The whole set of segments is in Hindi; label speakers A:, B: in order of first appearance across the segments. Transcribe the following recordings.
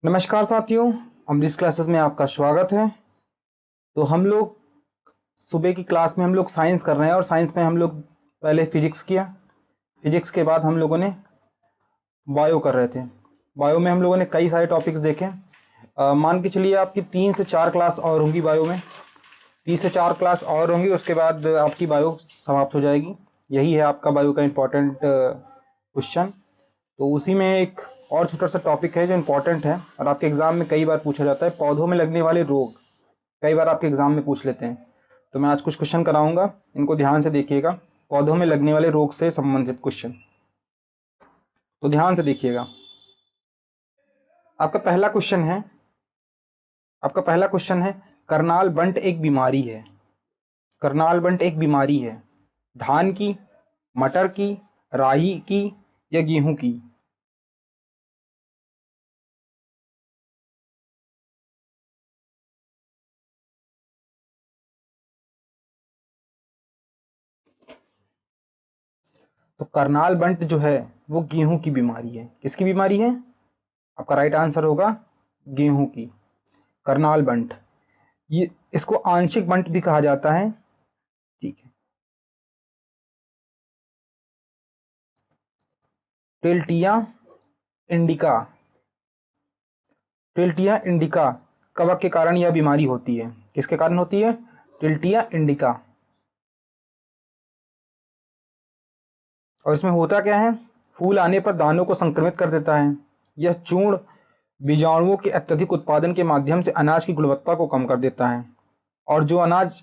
A: नमस्कार साथियों, अमरीश क्लासेस में आपका स्वागत है। तो हम लोग सुबह की क्लास में हम लोग साइंस कर रहे हैं और साइंस में हम लोग पहले फिजिक्स किया। फिजिक्स के बाद हम लोगों ने बायो कर रहे थे। बायो में हम लोगों ने कई सारे टॉपिक्स देखे। मान के चलिए आपकी 3 से 4 क्लास और होंगी बायो में। 3 से 4 क्लास और होंगी, उसके बाद आपकी बायो समाप्त हो जाएगी। यही है आपका बायो का इम्पोर्टेंट क्वेश्चन। तो उसी में एक और छोटा सा टॉपिक है जो इम्पोर्टेंट है और आपके एग्ज़ाम में कई बार पूछा जाता है, पौधों में लगने वाले रोग। कई बार आपके एग्ज़ाम में पूछ लेते हैं। तो मैं आज कुछ क्वेश्चन कराऊंगा, इनको ध्यान से देखिएगा। पौधों में लगने वाले रोग से संबंधित क्वेश्चन, तो ध्यान से देखिएगा। आपका पहला क्वेश्चन है करनाल बंट एक बीमारी है। करनाल बंट एक बीमारी है, धान की, मटर की, राई की या गेहूं की? तो करनाल बंट जो है वो गेहूं की बीमारी है। किसकी बीमारी है? आपका राइट आंसर होगा गेहूं की, करनाल बंट। ये इसको आंशिक बंट भी कहा जाता है। ठीक है। टिल्टिया इंडिका, टिल्टिया इंडिका कवक के कारण यह बीमारी होती है। किसके कारण होती है? टिल्टिया इंडिका। और इसमें होता क्या है? फूल आने पर दानों को संक्रमित कर देता है। यह चूर्ण बीजाणुओं के अत्यधिक उत्पादन के माध्यम से अनाज की गुणवत्ता को कम कर देता है और जो अनाज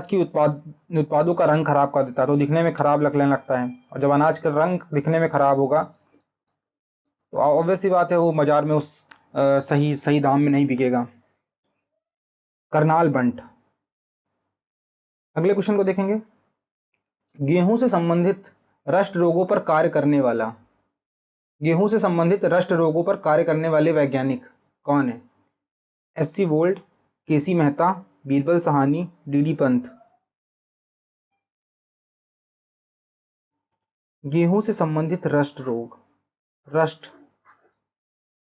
A: की उत्पादों का रंग खराब कर देता है, तो दिखने में खराब लगने लगता है। और जब अनाज का रंग दिखने में खराब होगा तो ऑब्वियस सी बात है वो बाजार में उस सही दाम में नहीं बिकेगा। करनाल बंट। अगले क्वेश्चन को देखेंगे। गेहूं से संबंधित रस्ट रोगों पर कार्य करने वाला, गेहूं से संबंधित रस्ट रोगों पर कार्य करने वाले वैज्ञानिक कौन है? SC. Volt, KC. Mehta, Birbal Sahani, DD. Pant. गेहूं से संबंधित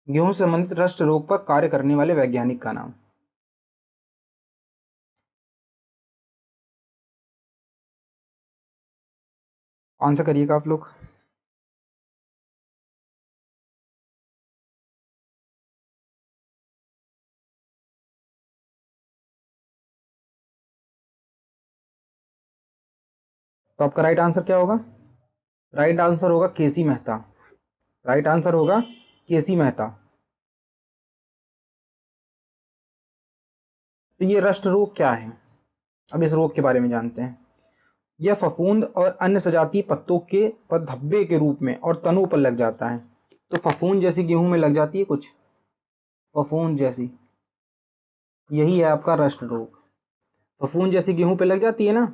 A: गेहूं से संबंधित रस्ट रोग पर कार्य करने वाले वैज्ञानिक का नाम। आंसर करिएगा आप लोग। तो आपका राइट आंसर क्या होगा? राइट आंसर होगा के.सी. मेहता। राइट आंसर होगा के.सी. मेहता। तो ये रस्ट रोग क्या है? अब इस रोग के बारे में जानते हैं। यह फफूंद और अन्य सजातीय पत्तों के पर धब्बे के रूप में और तनों पर लग जाता है। तो फफूंद जैसी गेहूं में लग जाती है कुछ, फफूंद जैसी, यही है आपका रस्ट रोग। फफूंद जैसी गेहूं पे लग जाती है ना,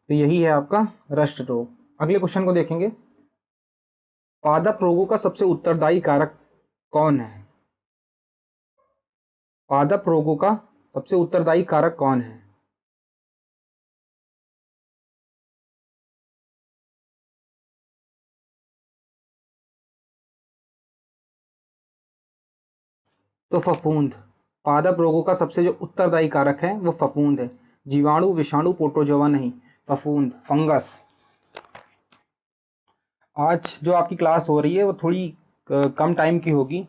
A: तो यही है आपका रस्ट रोग। अगले क्वेश्चन को देखेंगे। पादप रोगों का सबसे उत्तरदायी कारक कौन है? पादप रोगों का सबसे उत्तरदायी कारक कौन है? तो फफूंद। पादप रोगों का सबसे जो उत्तरदायी कारक है वो फफूंद है। जीवाणु, विषाणु, प्रोटोजोआ नहीं, फफूंद, फंगस। आज जो आपकी क्लास हो रही है वो थोड़ी कम टाइम की होगी,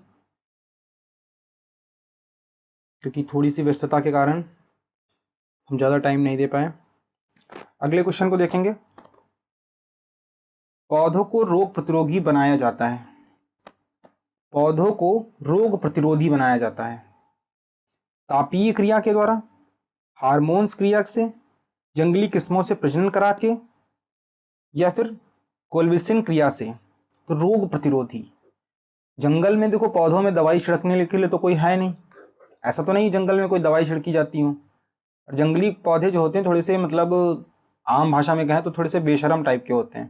A: क्योंकि थोड़ी सी व्यस्तता के कारण हम ज़्यादा टाइम नहीं दे पाए। अगले क्वेश्चन को देखेंगे। पौधों को रोग प्रतिरोधी बनाया जाता है। पौधों को रोग प्रतिरोधी बनाया जाता है तापीय क्रिया के द्वारा, हार्मोन्स क्रिया से, जंगली किस्मों से प्रजनन करा के, या फिर कोल्विसिन क्रिया से। तो रोग प्रतिरोधी, जंगल में देखो पौधों में दवाई छिड़कने के लिए तो कोई है नहीं। ऐसा तो नहीं जंगल में कोई दवाई छिड़की जाती हो। और जंगली पौधे जो होते हैं थोड़े से, मतलब आम भाषा में कहें तो थोड़े से बेशरम टाइप के होते हैं।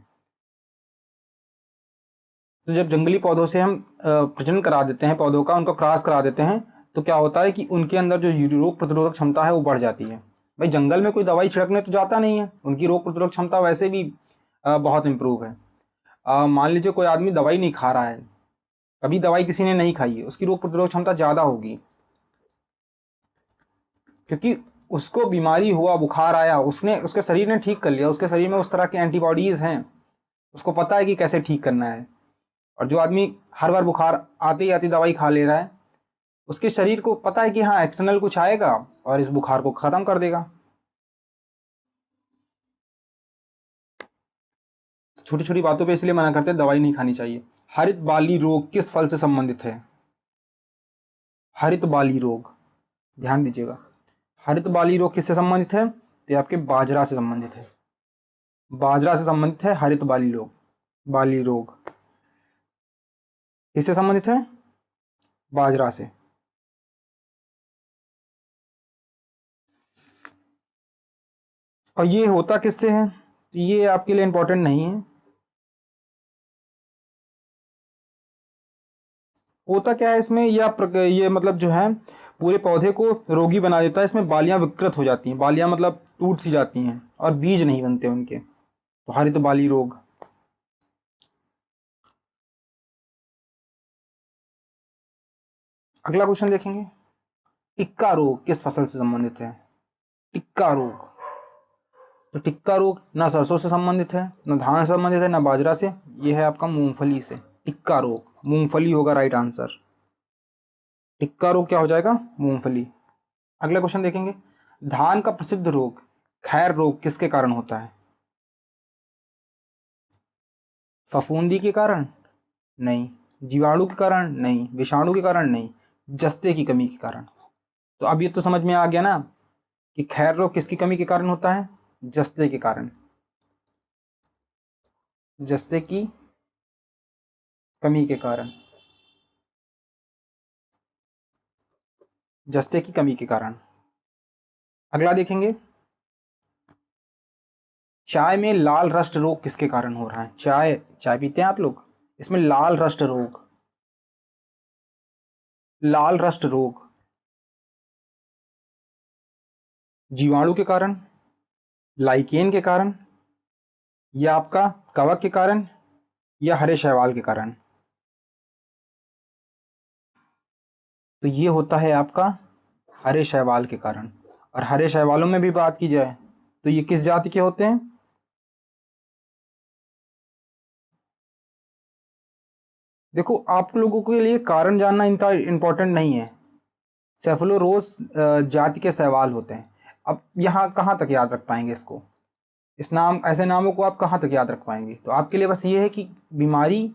A: तो जब जंगली पौधों से हम प्रजनन करा देते हैं, पौधों का उनको क्रॉस करा देते हैं, तो क्या होता है कि उनके अंदर जो रोग प्रतिरोधक क्षमता है वो बढ़ जाती है। भाई जंगल में कोई दवाई छिड़कने तो जाता नहीं है, उनकी रोग प्रतिरोधक क्षमता वैसे भी बहुत इम्प्रूव है। मान लीजिए कोई आदमी दवाई नहीं खा रहा है, कभी दवाई किसी ने नहीं खाई है, उसकी रोग प्रतिरोधक क्षमता ज़्यादा होगी, क्योंकि उसको बीमारी हुआ, बुखार आया, उसने उसके शरीर ने ठीक कर लिया, उसके शरीर में उस तरह के एंटीबॉडीज़ हैं, उसको पता है कि कैसे ठीक करना है। और जो आदमी हर बार बुखार आते ही आती दवाई खा ले रहा है, उसके शरीर को पता है कि हाँ एक्सटर्नल कुछ आएगा और इस बुखार को ख़त्म कर देगा। छोटी छोटी बातों पे इसलिए मना करते हैं दवाई नहीं खानी चाहिए। हरित बाली रोग किस फल से संबंधित है? हरित बाली रोग, ध्यान दीजिएगा, हरित बाली रोग किससे संबंधित है? तो ये आपके बाजरा से संबंधित है। बाजरा से संबंधित है हरित बाली रोग। बाली रोग किससे संबंधित है? बाजरा से। और ये होता किससे है? तो ये आपके लिए इंपॉर्टेंट नहीं है। होता क्या है इसमें, ये मतलब जो है पूरे पौधे को रोगी बना देता है। इसमें बालियां विकृत हो जाती हैं, बालियां मतलब टूट सी जाती हैं और बीज नहीं बनते उनके, तो हरित बाली रोग। अगला क्वेश्चन देखेंगे, टिक्का रोग किस फसल से संबंधित है? टिक्का रोग, तो टिक्का रोग ना सरसों से संबंधित है, ना धान से संबंधित है, ना बाजरा से, ये है आपका मूंगफली से। टिक्का रोग मूंगफली होगा राइट आंसर। टिक्का रोग क्या हो जाएगा? मूंगफली। अगला क्वेश्चन देखेंगे, धान का प्रसिद्ध रोग खैर रोग किसके कारण होता है? फफूंदी के कारण? नहीं। जीवाणु के कारण? नहीं। विषाणु के कारण? नहीं। जस्ते की कमी के कारण। तो अब ये तो समझ में आ गया ना कि खैर रोग किसकी कमी के कारण होता है? जस्ते के कारण। जस्ते की कमी के कारण। जस्ते की कमी के कारण। अगला देखेंगे, चाय में लाल रस्ट रोग किसके कारण हो रहा है? चाय चाय पीते हैं आप लोग, इसमें लाल रस्ट रोग, लाल रस्ट रोग जीवाणु के कारण, लाइकेन के कारण, या आपका कवक के कारण, या हरे शैवाल के कारण? तो ये होता है आपका हरे शैवाल के कारण। और हरे शैवालों में भी बात की जाए तो ये किस जाति के होते हैं? देखो आप लोगों के लिए कारण जानना इनका इंपॉर्टेंट नहीं है। सेफलोरोस जाति के शैवाल होते हैं। अब यहाँ कहाँ तक याद रख पाएंगे इसको? इस नाम, ऐसे नामों को आप कहाँ तक याद रख पाएंगे? तो आपके लिए बस ये है कि बीमारी,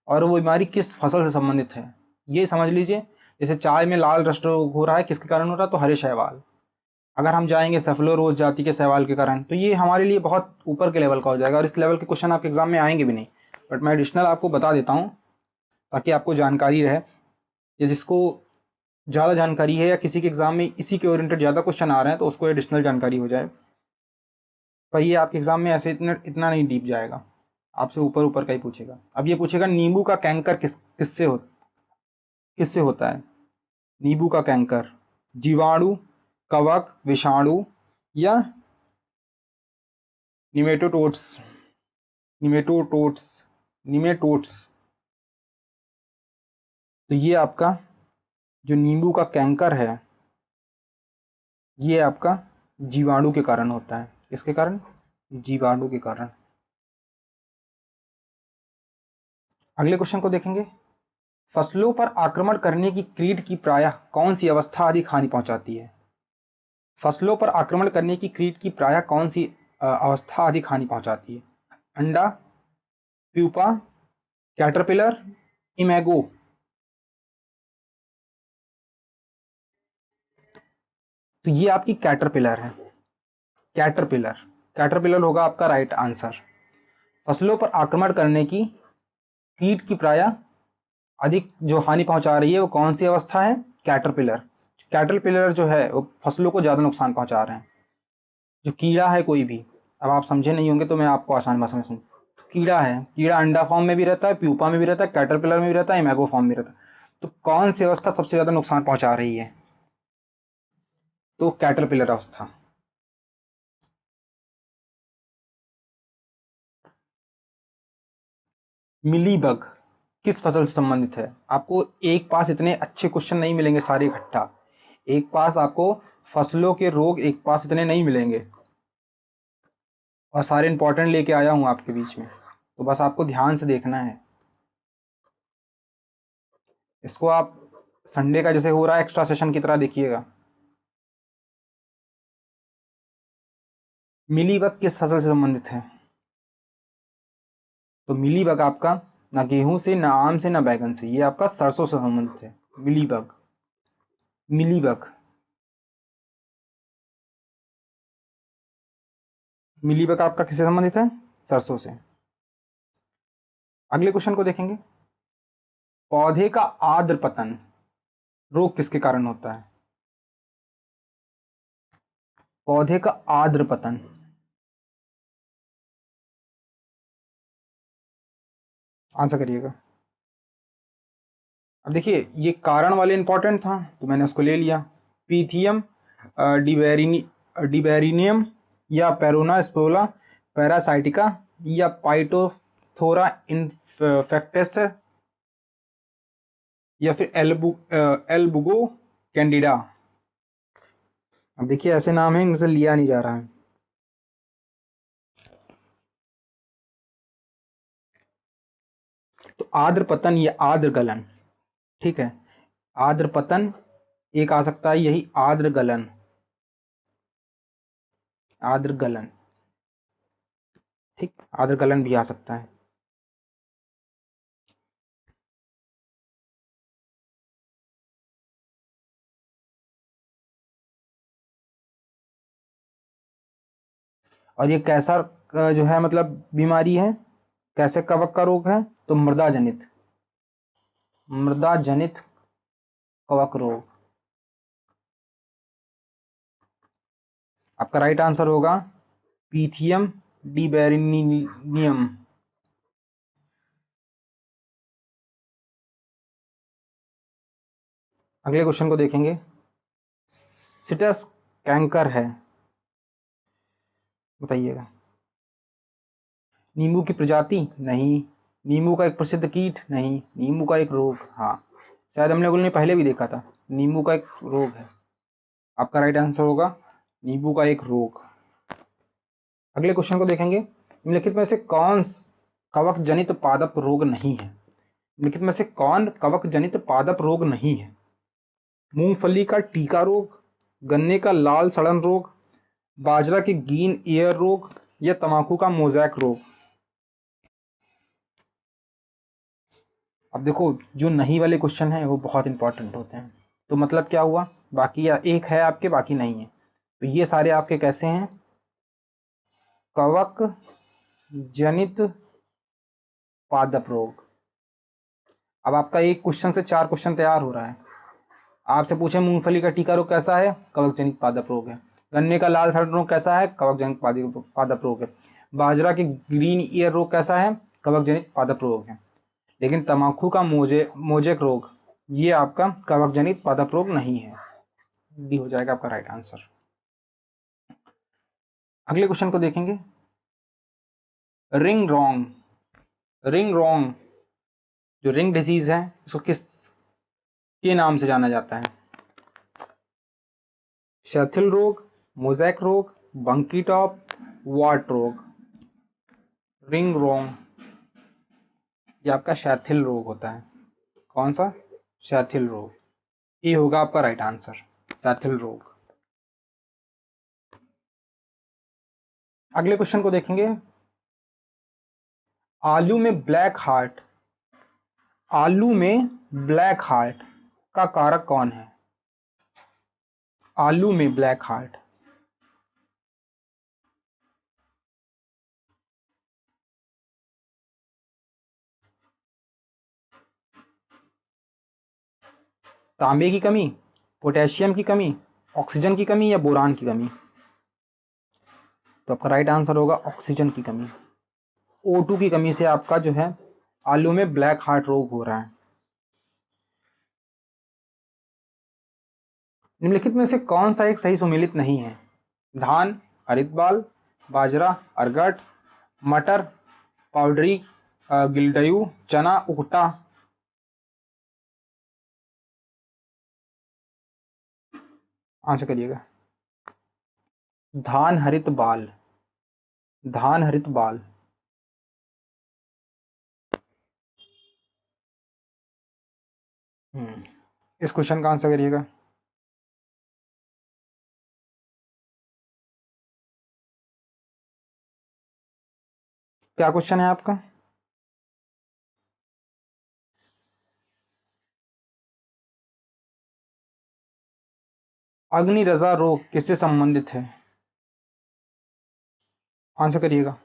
A: और वो बीमारी किस फसल से संबंधित है, ये समझ लीजिए। जैसे चाय में लाल रस्ट रोग हो रहा है, किसके कारण हो रहा है? तो हरे शैवाल। अगर हम जाएंगे सेफलोरोस जाति के शैवाल के कारण, तो ये हमारे लिए बहुत ऊपर के लेवल का हो जाएगा और इस लेवल के क्वेश्चन आपके एग्जाम में आएंगे भी नहीं। बट मैं एडिशनल आपको बता देता हूँ ताकि आपको जानकारी रहे, या जिसको ज़्यादा जानकारी है या किसी के एग्जाम में इसी के ओरिएंटेड ज़्यादा क्वेश्चन आ रहे हैं तो उसको एडिशनल जानकारी हो जाए। पर ये आपके एग्जाम में ऐसे इतना इतना नहीं डीप जाएगा, आपसे ऊपर ऊपर का ही पूछेगा। अब ये पूछेगा नींबू का कैंकर किससे होता है? नींबू का कैंकर जीवाणु, कवक, विषाणु, या निमेटोडोट्स? निमेटोडोट्स, निमेटोड्स। तो ये आपका जो नींबू का कैंकर है, ये आपका जीवाणु के कारण होता है। किसके कारण? जीवाणु के कारण। अगले क्वेश्चन को देखेंगे, फसलों पर आक्रमण करने की कीट की प्रायः कौन सी अवस्था अधिक हानि पहुंचाती है? फसलों पर आक्रमण करने की कीट की प्रायः कौन सी अवस्था अधिक हानि पहुंचाती है? अंडा, प्यूपा, कैटरपिलर, इमेगो? तो ये आपकी कैटरपिलर है। कैटरपिलर, कैटरपिलर होगा आपका राइट आंसर। फसलों पर आक्रमण करने की कीट की प्रायः अधिक जो हानि पहुंचा रही है वो कौन सी अवस्था है? कैटरपिलर। कैटरपिलर जो है वो फसलों को ज़्यादा नुकसान पहुंचा रहे हैं। जो कीड़ा है कोई भी, अब आप समझे नहीं होंगे तो मैं आपको आसान भाषा में समझ, कीड़ा है, कीड़ा अंडा फॉर्म में भी रहता है, प्यूपा में भी रहता है, कैटरपिलर में भी रहता है, इमेगो फॉर्म में रहता है। तो कौन सी अवस्था सबसे ज़्यादा नुकसान पहुंचा रही है? तो कैटरपिलर अवस्था। मिलीबग किस फसल से संबंधित है? आपको एक पास इतने अच्छे क्वेश्चन नहीं मिलेंगे सारे इकट्ठा, एक पास आपको फसलों के रोग एक पास इतने नहीं मिलेंगे, और सारे इंपॉर्टेंट लेके आया हूँ आपके बीच में, तो बस आपको ध्यान से देखना है इसको। आप संडे का जैसे हो रहा है एक्स्ट्रा सेशन की तरह देखिएगा। मिलीबग किस फसल से संबंधित है? तो मिलीबग आपका ना गेहूं से, ना आम से, ना बैगन से, ये आपका सरसों से संबंधित है। मिलीबग, मिलीबग, मिलीबग आपका किससे संबंधित है? सरसों से। अगले क्वेश्चन को देखेंगे। पौधे का आर्द्र पतन रोग किसके कारण होता है? पौधे का आर्द्र पतन, आंसर करिएगा। अब देखिए ये कारण वाले इंपॉर्टेंट था तो मैंने उसको ले लिया। पीथियम डिबेरिनियम या पेरोना स्पोला पैरासाइटिका या पाइटोथोरा इन्फेक्टस या फिर एल्बुगो कैंडिडा। अब देखिए ऐसे नाम है इनसे लिया नहीं जा रहा है। तो आर्द्र पतन या आर्द्र गलन, ठीक है, आर्द्र पतन एक आ सकता है, यही आर्द्र गलन, आर्द्र गलन, ठीक, आर्द्र गलन भी आ सकता है। और ये कैसा जो है मतलब बीमारी है, कैसे कवक का रोग है? तो मृदा जनित, मृदा जनित कवक रोग। आपका राइट आंसर होगा पीथियम डिबेरिनियम। अगले क्वेश्चन को देखेंगे। सिटस कैंकर है, बताइएगा। नींबू की प्रजाति? नहीं। नींबू का एक प्रसिद्ध कीट? नहीं। नींबू का एक रोग? हाँ, शायद हम लोगों ने पहले भी देखा था, नींबू का एक रोग है। आपका राइट आंसर होगा नींबू का एक रोग। अगले क्वेश्चन को देखेंगे। निम्नलिखित में से कौन कवक जनित पादप रोग नहीं है? निम्नलिखित में से कौन कवक जनित पादप रोग नहीं है? मूंगफली का टीका रोग, गन्ने का लाल सड़न रोग, बाजरा के ग्रीन ईयर रोग या तंबाकू का मोजैक रोग। अब देखो जो नहीं वाले क्वेश्चन हैं वो बहुत इंपॉर्टेंट होते हैं, तो मतलब क्या हुआ, बाकी या एक है आपके, बाकी नहीं है, तो ये सारे आपके कैसे हैं? कवक जनित पादप रोग। अब आपका एक क्वेश्चन से 4 क्वेश्चन तैयार हो रहा है। आपसे पूछे मूंगफली का टीका रोग कैसा है? कवक जनित पादप रोग है। गन्ने का लाल सड़न रोग कैसा है? कवक जनित पादप रोग है। बाजरा के ग्रीन ईयर रोग कैसा है? कवक जनित पादप रोग है। लेकिन तंबाकू का मोजेक रोग ये आपका कवक जनित पादप रोग नहीं है। डी हो जाएगा आपका राइट आंसर। अगले क्वेश्चन को देखेंगे। रिंग रोंग, रिंग रोंग जो रिंग डिजीज है इसको किस के नाम से जाना जाता है? शैथिल रोग, मोजैक रोग, बंकी टॉप, वाट रोग। रिंग रोंग ये आपका शैथिल रोग होता है। कौन सा? शैथिल रोग। ये होगा आपका राइट आंसर, शैथिल रोग। अगले क्वेश्चन को देखेंगे। आलू में ब्लैक हार्ट, आलू में ब्लैक हार्ट का कारक कौन है? आलू में ब्लैक हार्ट, तांबे की कमी, पोटेशियम की कमी, ऑक्सीजन की कमी या बोरान की कमी? तो आपका राइट आंसर होगा ऑक्सीजन की कमी। O2 की कमी से आपका जो है आलू में ब्लैक हार्ट रोग हो रहा है। निम्नलिखित में से कौन सा एक सही सुमेलित नहीं है? धान, हरित बाल, बाजरा, अरगट, मटर, पाउडरी गिल्डयू, चना, उकटा, आंसर करिएगा। धान हरित बाल, धान हरित बाल, इस क्वेश्चन का आंसर करिएगा। क्या क्वेश्चन है आपका? अग्नि रजा रोग किससे संबंधित है? आंसर करिएगा।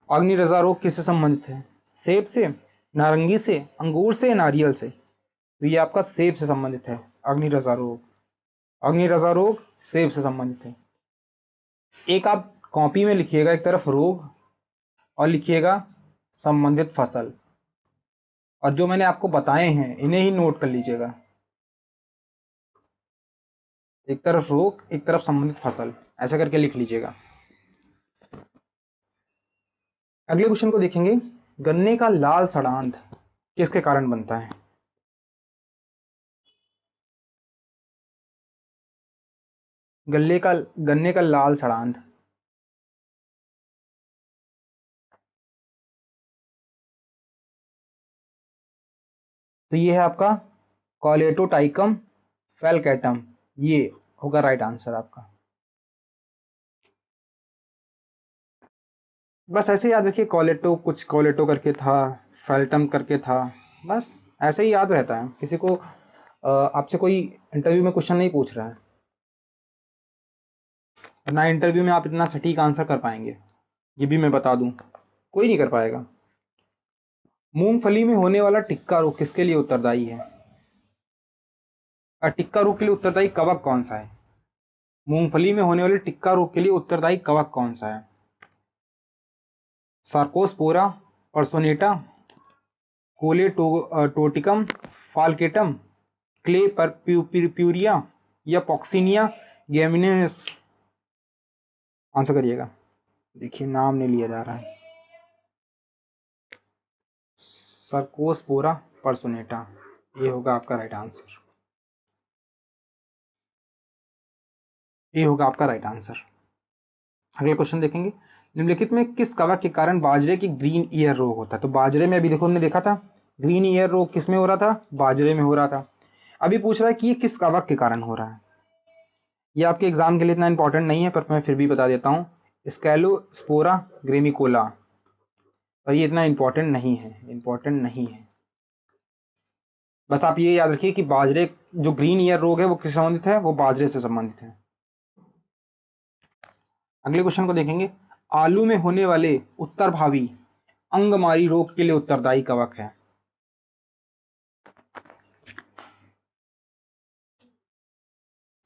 A: अग्नि रजा रोग किससे संबंधित है? सेब से, नारंगी से, अंगूर से, नारियल से? तो ये आपका सेब से संबंधित है अग्नि रजा रोग। अग्नि रजा रोग सेब से संबंधित है। एक आप कॉपी में लिखिएगा, एक तरफ रोग और लिखिएगा संबंधित फसल, और जो मैंने आपको बताए हैं इन्हें ही नोट कर लीजिएगा। एक तरफ रोग, एक तरफ संबंधित फसल, ऐसा करके लिख लीजिएगा। अगले क्वेश्चन को देखेंगे। गन्ने का लाल सड़ांध किसके कारण बनता है? गन्ने का लाल सड़ांध, तो ये है आपका कॉलेटोटाइकम फेलकैटम, ये होगा राइट आंसर आपका। बस ऐसे ही याद रखिए, कॉलेटो कुछ कॉलेटो करके था, फेल्टम करके था, बस ऐसे ही याद रहता है। किसी को आपसे कोई इंटरव्यू में क्वेश्चन नहीं पूछ रहा है, ना इंटरव्यू में आप इतना सटीक आंसर कर पाएंगे, ये भी मैं बता दूं, कोई नहीं कर पाएगा। मूंगफली में होने वाला टिक्का रोग किसके लिए उत्तरदायी है? टिक्का रोग के लिए उत्तरदायी कवक कौन सा है? मूंगफली में होने वाले टिक्का रोग के लिए उत्तरदायी कवक कौन सा है? सार्कोस्पोरा, पर्सोनेटा, कोलेटोटिकम फाल्केटम, क्ले पर प्यूरिया या पॉक्सीनिया गैमिनेस? आंसर करिएगा। देखिए नाम नहीं लिया जा रहा है। सर्कोस्पोरा पर्सोनेटा, ये होगा आपका राइट आंसर, ये होगा आपका राइट आंसर। अगले क्वेश्चन देखेंगे। निम्नलिखित में किस कवक के कारण बाजरे की ग्रीन ईयर रोग होता है? तो बाजरे में अभी देखो हमने देखा था, ग्रीन ईयर रोग किस में हो रहा था? बाजरे में हो रहा था। अभी पूछ रहा है कि ये किस कवक के कारण हो रहा है। ये आपके एग्जाम के लिए इतना इंपॉर्टेंट नहीं है, पर मैं फिर भी बता देता हूँ। स्कैलोस्पोरा ग्रेमिकोला, पर ये इतना इंपॉर्टेंट नहीं है, इंपॉर्टेंट नहीं है। बस आप ये याद रखिए कि बाजरे, जो ग्रीन ईयर रोग है वो किससे संबंधित है? वो बाजरे से संबंधित है। अगले क्वेश्चन को देखेंगे। आलू में होने वाले उत्तर भावी अंगमारी रोग के लिए उत्तरदायी कवक है?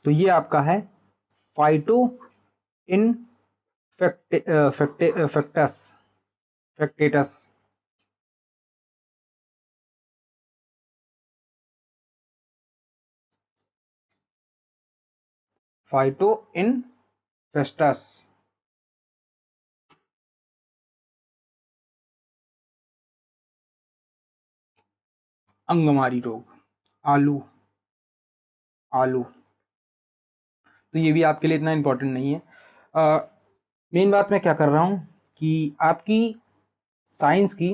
A: तो ये आपका है फाइटो फैक्टेटस। फाइटो इनफेस्टस, अंगमारी रोग, आलू, आलू, तो ये भी आपके लिए इतना इंपॉर्टेंट नहीं है। मेन बात मैं क्या कर रहा हूँ कि आपकी साइंस की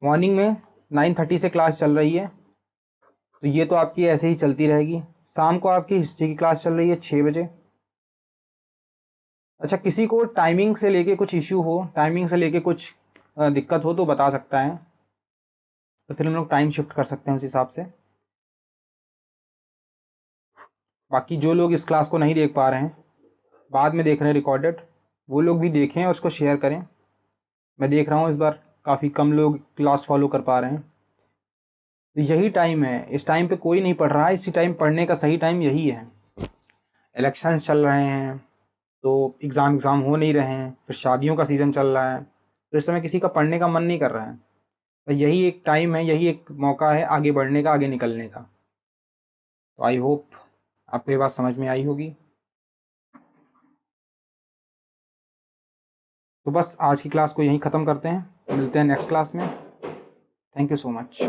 A: मॉर्निंग में 9:30 से क्लास चल रही है, तो ये तो आपकी ऐसे ही चलती रहेगी। शाम को आपकी हिस्ट्री की क्लास चल रही है 6 बजे। अच्छा, किसी को टाइमिंग से लेके कुछ इश्यू हो, टाइमिंग से लेके कुछ दिक्कत हो तो बता सकता है, तो फिर हम लोग टाइम शिफ्ट कर सकते हैं उस हिसाब से। बाकी जो लोग इस क्लास को नहीं देख पा रहे हैं, बाद में देख रहे हैं रिकॉर्डेड, वो लोग भी देखें और उसको शेयर करें। मैं देख रहा हूँ इस बार काफ़ी कम लोग क्लास फॉलो कर पा रहे हैं, तो यही टाइम है, इस टाइम पे कोई नहीं पढ़ रहा है, इसी टाइम पढ़ने का सही टाइम यही है। इलेक्शंस चल रहे हैं तो एग्ज़ाम हो नहीं रहे हैं, फिर शादियों का सीज़न चल रहा है, तो इस समय किसी का पढ़ने का मन नहीं कर रहा है, तो यही एक टाइम है, यही एक मौका है आगे बढ़ने का, आगे निकलने का। तो आई होप आपको ये बात समझ में आई होगी। तो बस आज की क्लास को यहीं ख़त्म करते हैं, मिलते हैं नेक्स्ट क्लास में। Thank you so much.